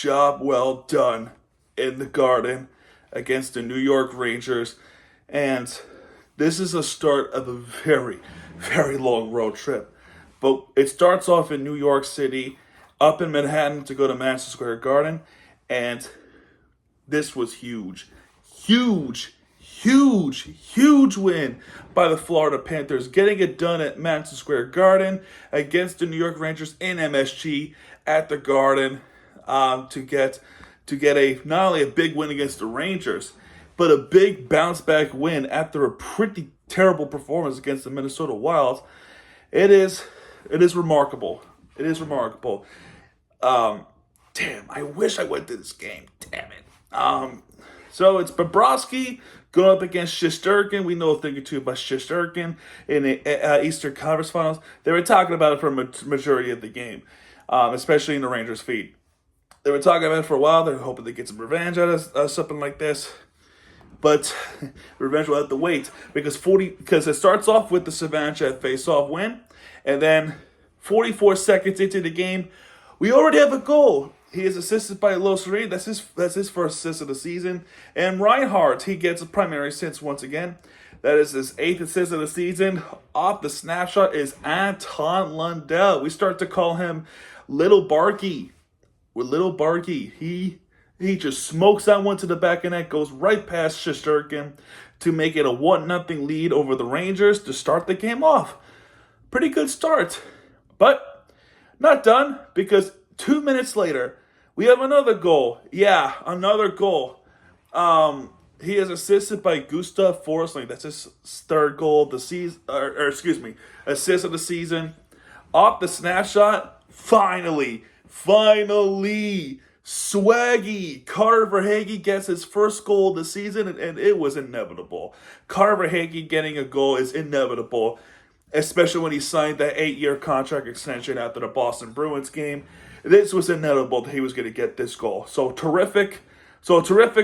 job well done in the Garden against the New York Rangers. And this is a start of a very, very long road trip. But it starts off in New York City, up in Manhattan to go to Madison Square Garden. And this was huge. Huge, huge, huge win by the Florida Panthers, getting it done at Madison Square Garden against the New York Rangers in MSG at the Garden to get a not only a big win against the Rangers, but a big bounce back win after a pretty terrible performance against the Minnesota Wild. It is remarkable. It is remarkable. Damn, I wish I went to this game. Damn it. So it's Bobrovsky going up against Shesterkin. We know a thing or two about Shesterkin in the Eastern Conference Finals. They were talking about it for a majority of the game, especially in the Rangers' feed. They were talking about it for a while. They're hoping to get some revenge out of something like this. But revenge will have to wait because it starts off with the Savancha face-off win, and then 44 seconds into the game, we already have a goal. He is assisted by Los Serene. That's his first assist of the season. And Reinhardt, he gets a primary assist once again. That is his 8th assist of the season. Off the snapshot is Anton Lundell. We start to call him Little Barky. With Little Barky, he just smokes that one to the back of net, goes right past Shesterkin to make it a 1-0 lead over the Rangers to start the game off. Pretty good start. But not done, because 2 minutes later, we have another goal. Yeah, another goal. He is assisted by Gustav Forsling. That's his third goal of the season, assist of the season. Off the snapshot, finally, Swaggy Carter Verhaeghe gets his first goal of the season, and it was inevitable. Carter Verhaeghe getting a goal is inevitable, especially when he signed that 8-year contract extension after the Boston Bruins game. This was inevitable that he was going to get this goal. So terrific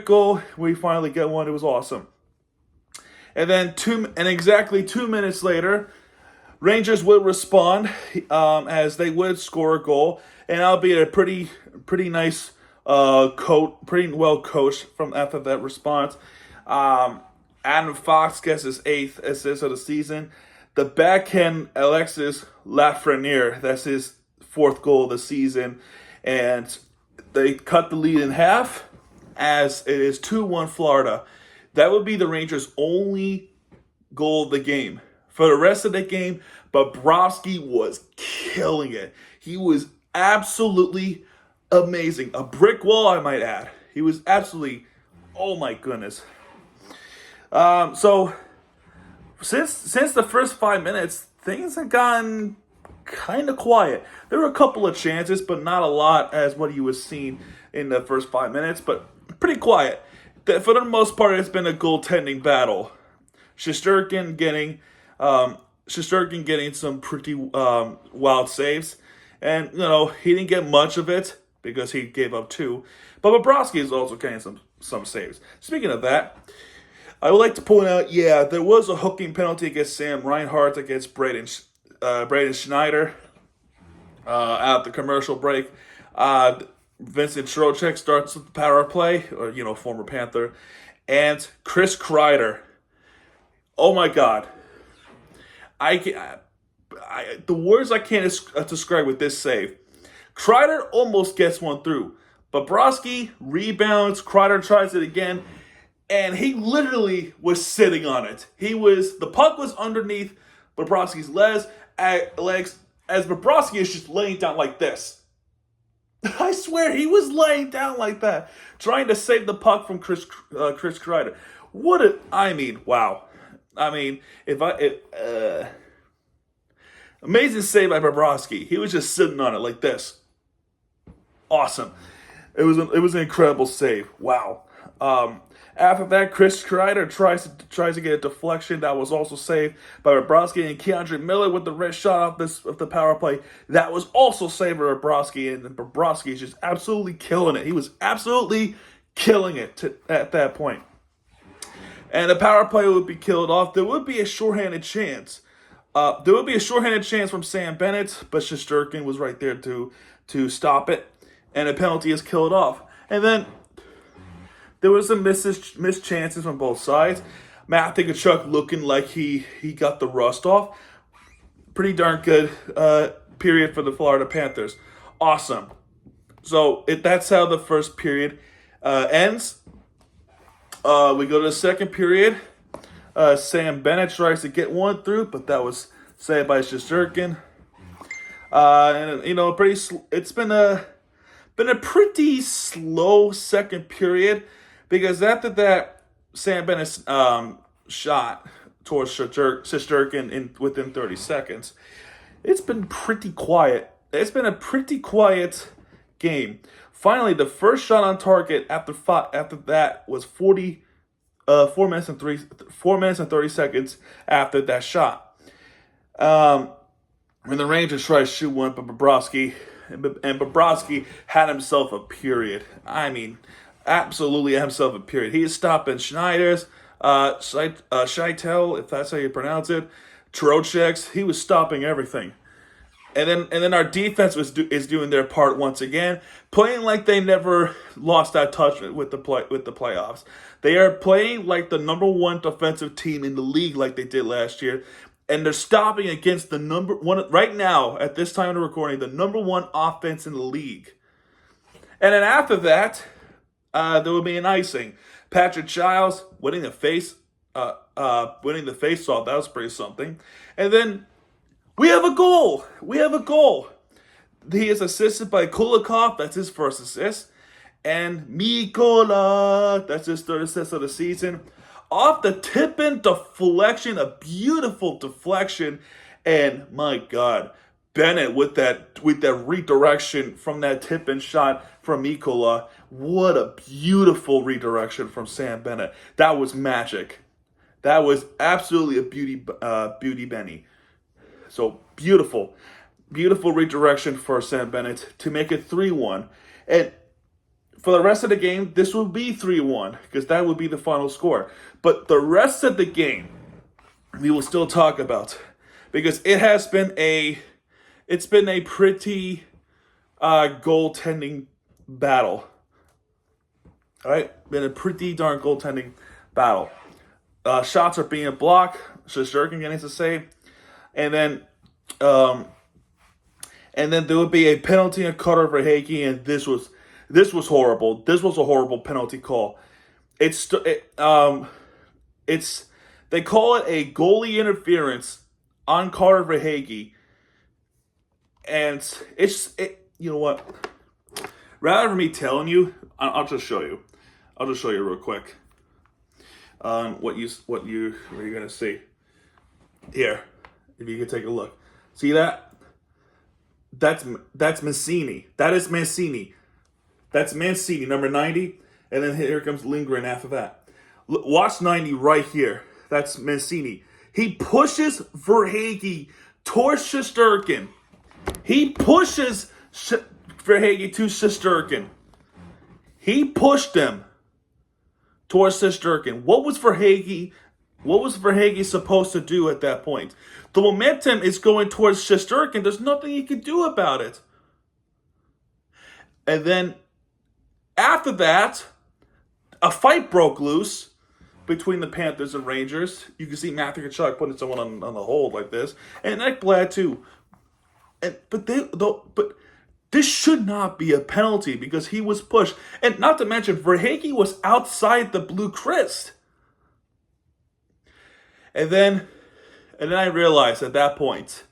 goal. We finally get one. It was awesome. And then exactly 2 minutes later, Rangers would respond as they would score a goal, and albeit a pretty nice pretty well coached from after that response. Adam Fox gets his 8th assist of the season. The backhand Alexis Lafreniere, that's his 4th goal of the season, and they cut the lead in half as it is 2-1 Florida. That would be the Rangers' only goal of the game. For the rest of the game, Bobrovsky was killing it. He was absolutely amazing. A brick wall, I might add. He was absolutely, oh my goodness. So since the first 5 minutes, things have gotten kind of quiet. There were a couple of chances, but not a lot as what you was seeing in the first 5 minutes, but pretty quiet. For the most part, it's been a goaltending battle. Shesterkin getting some pretty wild saves. And, he didn't get much of it because he gave up 2. But Bobrovsky is also getting some saves. Speaking of that, I would like to point out, there was a hooking penalty against Sam Reinhart against Braden Schneider at the commercial break. Vincent Trocheck starts with the power play, or, former Panther. And Chris Kreider. Oh, my God. The words I can't describe with this save. Kreider almost gets one through. Bobrovsky rebounds. Kreider tries it again. And he literally was sitting on it. The puck was underneath Bobrovsky's legs as Bobrovsky is just laying down like this. I swear, he was laying down like that, trying to save the puck from Chris Kreider. Wow. Amazing save by Bobrovsky. He was just sitting on it like this. Awesome. It was an incredible save. Wow. After that, Chris Kreider tries to get a deflection that was also saved by Bobrovsky, and Keandre Miller with the wrist shot of the power play that was also saved by Bobrovsky, and Bobrovsky is just absolutely killing it. He was absolutely killing it at that point. And the power play would be killed off. There would be a shorthanded chance. From Sam Bennett, but Shesterkin was right there to stop it. and a penalty is killed off. And then there was some missed chances from both sides. Matthew Tkachuk looking like he got the rust off. Pretty darn good period for the Florida Panthers. Awesome. So that's how the first period ends. We go to the second period. Sam Bennett tries to get one through, but that was saved by Shesterkin. And you know, it's been a pretty slow second period, because after that Sam Bennett's shot towards Shesterkin within 30 seconds, it's been pretty quiet. It's been a pretty quiet game. Finally, the first shot on target after that was 4 minutes and 30 seconds after that shot. When the Rangers tried to shoot one, but Bobrovsky had himself a period. I mean, absolutely had himself a period. He is stopping Schneider's, Scheitel, if that's how you pronounce it, Trocheck's. He was stopping everything. And then our defense is doing their part once again, playing like they never lost that touch with the playoffs. They are playing like the number one defensive team in the league, like they did last year, and they're stopping against the number one right now at this time of the recording, the number one offense in the league. And then after that, there will be an icing. Patrick Childs winning the face-off. That was pretty something. And then we have a goal. He is assisted by Kulikov. That's his first assist. And Mikola. That's his third assist of the season. Off the tip-in deflection. A beautiful deflection. And my God, Bennett with that redirection from that tip-in shot from Mikola. What a beautiful redirection from Sam Bennett. That was magic. That was absolutely a beauty Benny. So beautiful redirection for Sam Bennett to make it 3-1. And for the rest of the game, this will be 3-1 because that would be the final score. But the rest of the game, we will still talk about, because it's been a pretty goaltending battle. All right, been a pretty darn goaltending battle. Shots are being blocked. Shesterkin getting to save. And then there would be a penalty on Carter Verhaeghe, and this was horrible. This was a horrible penalty call. They call it a goalie interference on Carter Verhaeghe, and you know what? Rather than me telling you, I'll just show you. I'll just show you real quick. What you're gonna see here. If you can take a look. See that? That's Mancini. That is Mancini. That's Mancini, number 90. And then here comes Lindgren after that. Watch 90 right here. That's Mancini. He pushes Verhaeghe towards Shesterkin. He pushes Verhaeghe to Shesterkin. He pushed him towards Shesterkin. What was Verhaeghe supposed to do at that point? The momentum is going towards Shesterkin. There's nothing he can do about it. And then after that, a fight broke loose between the Panthers and Rangers. You can see Matthew Tkachuk putting someone on the hold like this, and Ekblad too. But this should not be a penalty because he was pushed, and not to mention Verhaeghe was outside the blue crest. And then I realized at that point,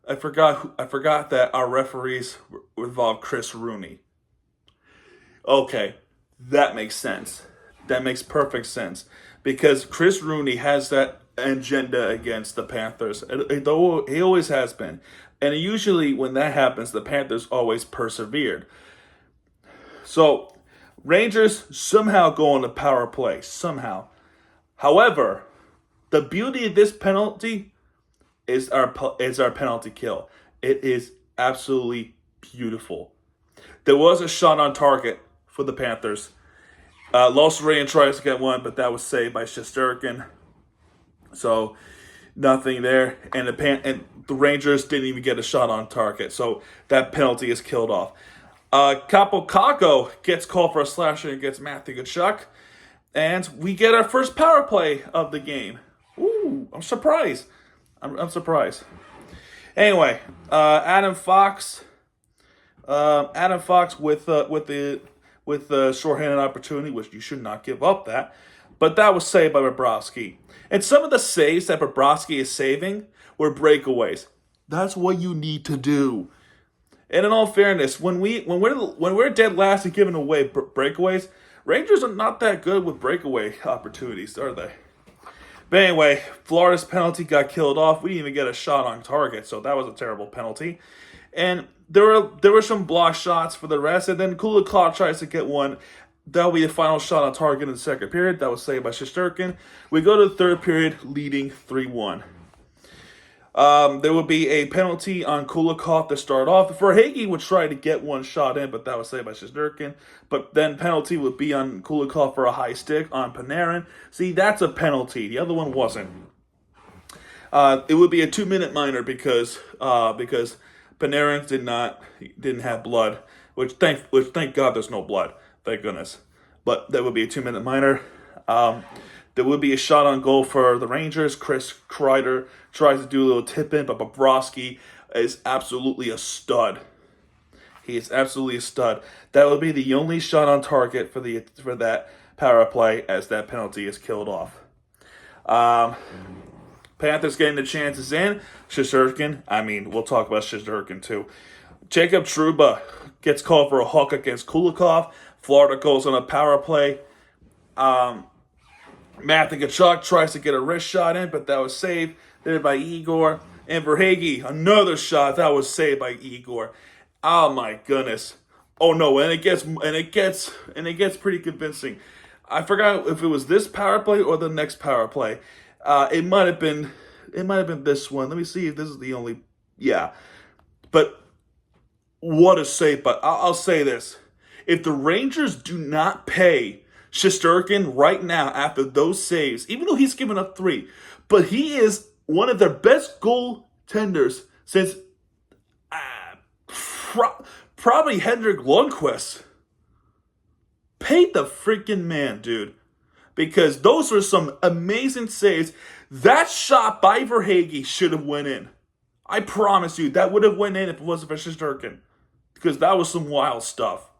I forgot that our referees involved Chris Rooney. Okay, that makes sense. That makes perfect sense. Because Chris Rooney has that agenda against the Panthers. Though he always has been. And usually when that happens, the Panthers always persevered. So, Rangers somehow go on the power play. Somehow. However, the beauty of this penalty is our penalty kill. It is absolutely beautiful. There was a shot on target for the Panthers. Lossarian tries to get one, but that was saved by Shesterkin. So nothing there, and the Rangers didn't even get a shot on target. So that penalty is killed off. Capo Caco gets called for a slasher against Matthew Tkachuk. And we get our first power play of the game. Ooh, I'm surprised. I'm surprised. Anyway, Adam Fox with the shorthanded opportunity, which you should not give up that. But that was saved by Bobrovsky. And some of the saves that Bobrovsky is saving were breakaways. That's what you need to do. And in all fairness, when we're dead last and giving away breakaways, Rangers are not that good with breakaway opportunities, are they? But anyway, Florida's penalty got killed off. We didn't even get a shot on target, so that was a terrible penalty. And there were some blocked shots for the rest, and then Kulikov tries to get one. That'll be the final shot on target in the second period. That was saved by Shesterkin. We go to the third period, leading 3-1. There would be a penalty on Kulikov to start off. Verhaeghe would try to get one shot in, but that was saved by Shesterkin. But then penalty would be on Kulikov for a high stick on Panarin. See, that's a penalty. The other one wasn't. It would be a 2-minute minor because Panarin didn't have blood, which thank God there's no blood. Thank goodness. But that would be a 2-minute minor. There would be a shot on goal for the Rangers. Chris Kreider tries to do a little tip-in, but Bobrovsky is absolutely a stud. He is absolutely a stud. That would be the only shot on target for that power play as that penalty is killed off. Panthers getting the chances in. Shesterkin, we'll talk about Shesterkin too. Jacob Trouba gets called for a hook against Kulikov. Florida goes on a power play. Matthew Tkachuk tries to get a wrist shot in, but that was saved there by Igor. And Verhaeghe, another shot that was saved by Igor. Oh my goodness! Oh no! And it gets pretty convincing. I forgot if it was this power play or the next power play. It might have been this one. Let me see if this is the only. Yeah, but what a save! But I'll say this: if the Rangers do not pay Shesterkin right now after those saves, even though he's given up 3, but he is one of their best goaltenders since probably Henrik Lundqvist. Pay the freaking man, dude. Because those were some amazing saves. That shot by Verhaeghe should have went in. I promise you, that would have went in if it wasn't for Shesterkin. Because that was some wild stuff.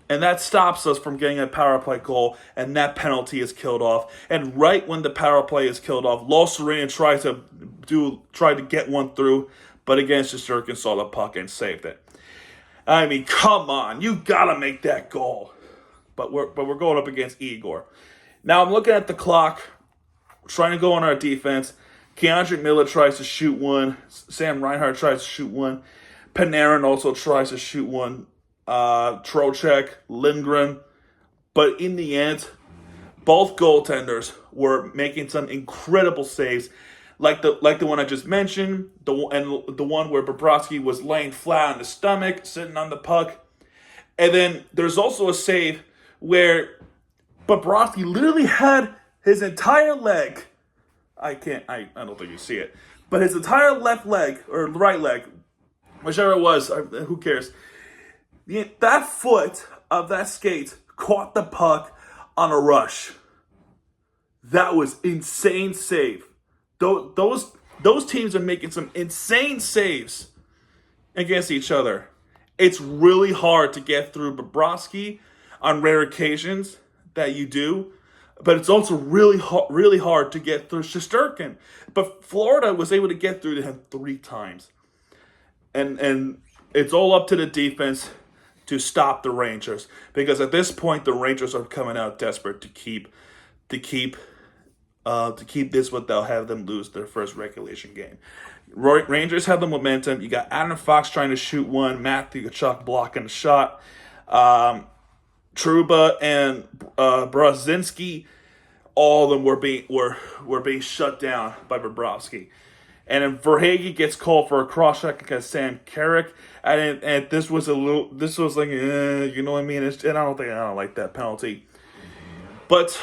And that stops us from getting a power play goal, and that penalty is killed off. And right when the power play is killed off, Lossarina tried to get one through, but again, Shesterkin saw the puck and saved it. Come on, you gotta make that goal. But we're going up against Igor. Now I'm looking at the clock, trying to go on our defense. Keandre Miller tries to shoot one. Sam Reinhart tries to shoot one. Panarin also tries to shoot one. Trocheck, Lindgren. But in the end, both goaltenders were making some incredible saves. Like the one I just mentioned, the one where Bobrovsky was laying flat on his stomach, sitting on the puck. And then there's also a save where Bobrovsky literally had his entire leg. I don't think you see it. But his entire left leg, or right leg, whichever it was, who cares? That foot of that skate caught the puck on a rush. That was insane save. Those teams are making some insane saves against each other. It's really hard to get through Bobrovsky on rare occasions that you do, but it's also really hard to get through Shesterkin. But Florida was able to get through to him 3 times. And it's all up to the defense to stop the Rangers, because at this point the Rangers are coming out desperate to keep this without having them lose their first regulation game. Rangers have the momentum. You got Adam Fox trying to shoot one, Matthew Tkachuk blocking a shot. Trouba and Brzezinski, all of them were being shut down by Bobrovsky. And then Verhaeghe gets called for a cross check against Sam Carrick, and this was like, you know what I mean? And I don't like that penalty. But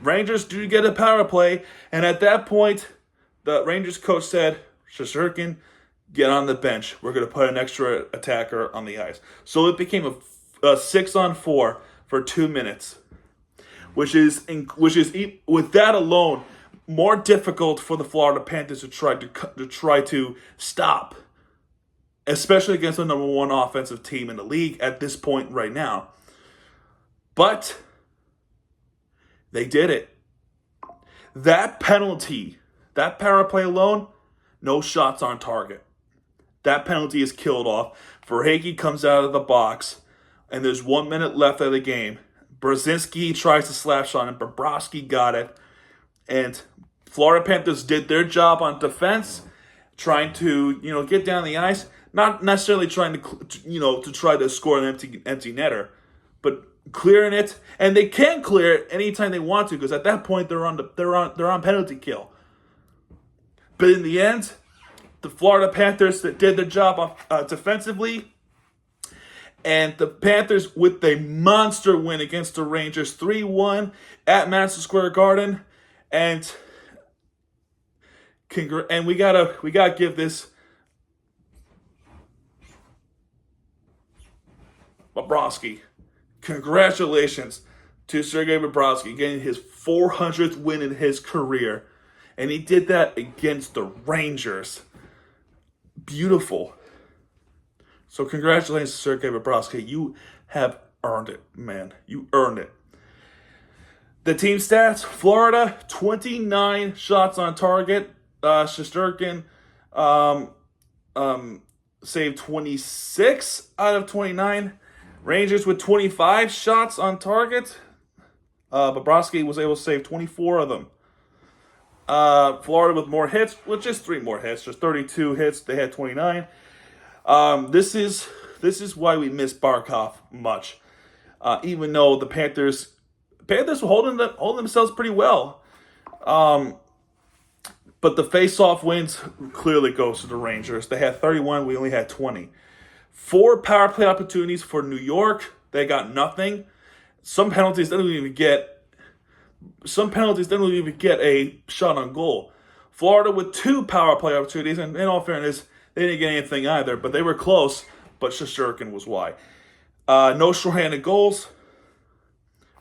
Rangers do get a power play, and at that point, the Rangers coach said, Shesterkin, get on the bench. We're going to put an extra attacker on the ice. So it became a 6-on-4 for 2 minutes, which is with that alone more difficult for the Florida Panthers to try to stop, especially against the number one offensive team in the league at this point right now. But they did it. That penalty, that power play alone, no shots on target. That penalty is killed off. Verhaeghe comes out of the box, and there's 1 minute left of the game. Brzezinski tries to slap shot, and Bobrovsky got it. And Florida Panthers did their job on defense, trying to get down the ice, not necessarily trying to try to score an empty netter, but clearing it. And they can clear it anytime they want to, because at that point they're on penalty kill. But in the end, the Florida Panthers that did their job defensively, and the Panthers with a monster win against the Rangers, 3-1 at Madison Square Garden, and we gotta give this Bobrovsky, congratulations to Sergei Bobrovsky getting his 400th win in his career, and he did that against the Rangers. Beautiful. So congratulations, Sergei Bobrovsky. You have earned it, man. You earned it. The team stats: Florida, 29 shots on target. Shesterkin saved 26 out of 29. Rangers with 25 shots on target. Bobrovsky was able to save 24 of them. Florida with more hits, with just 3 more hits, just 32 hits. They had 29. This is why we miss Barkov much. Even though the Panthers were holding themselves pretty well. But the face-off wins clearly goes to the Rangers. They had 31. We only had 20. 4 power play opportunities for New York. They got nothing. Some penalties they don't even get a shot on goal. Florida with 2 power play opportunities, and in all fairness, they didn't get anything either, but they were close, but Shesterkin was why. No shorthanded goals.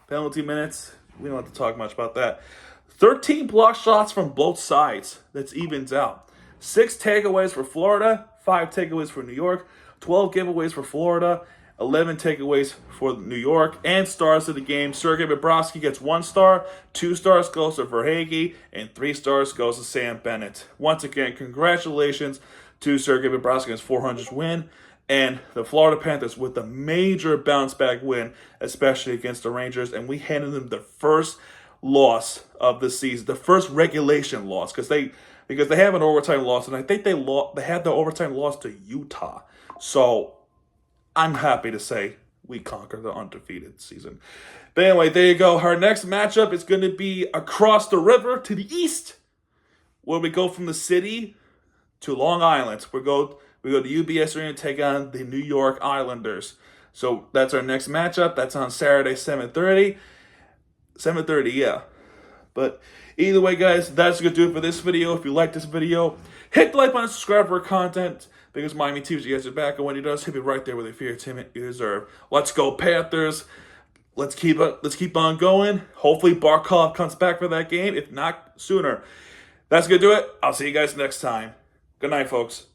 Penalty minutes, we don't have to talk much about that. 13 block shots from both sides. That's evens out. 6 takeaways for Florida, 5 takeaways for New York, 12 giveaways for Florida, 11 takeaways for New York. And stars of the game: Sergei Bobrovsky gets 1 star, 2 stars goes to Verhaeghe, and 3 stars goes to Sam Bennett. Once again, congratulations to Sergei Bobrovsky's 400th win, and the Florida Panthers with a major bounce-back win, especially against the Rangers. And we handed them the first loss of the season, the first regulation loss, because they have an overtime loss, and I think they had the overtime loss to Utah. So I'm happy to say we conquered the undefeated season. But anyway, there you go. Our next matchup is going to be across the river to the east, where we go from the city to Long Island. We go to UBS Arena and take on the New York Islanders. So that's our next matchup. That's on Saturday, 7:30. 7:30, yeah. But either way, guys, that's going to do it for this video. If you like this video, hit the like button, subscribe for content, because Miami Tuesday guys are back, and when he does, he'll be right there with the fear team you deserve. Let's go, Panthers. Let's keep on going. Hopefully Barkov comes back for that game, if not sooner. That's going to do it. I'll see you guys next time. Good night, folks.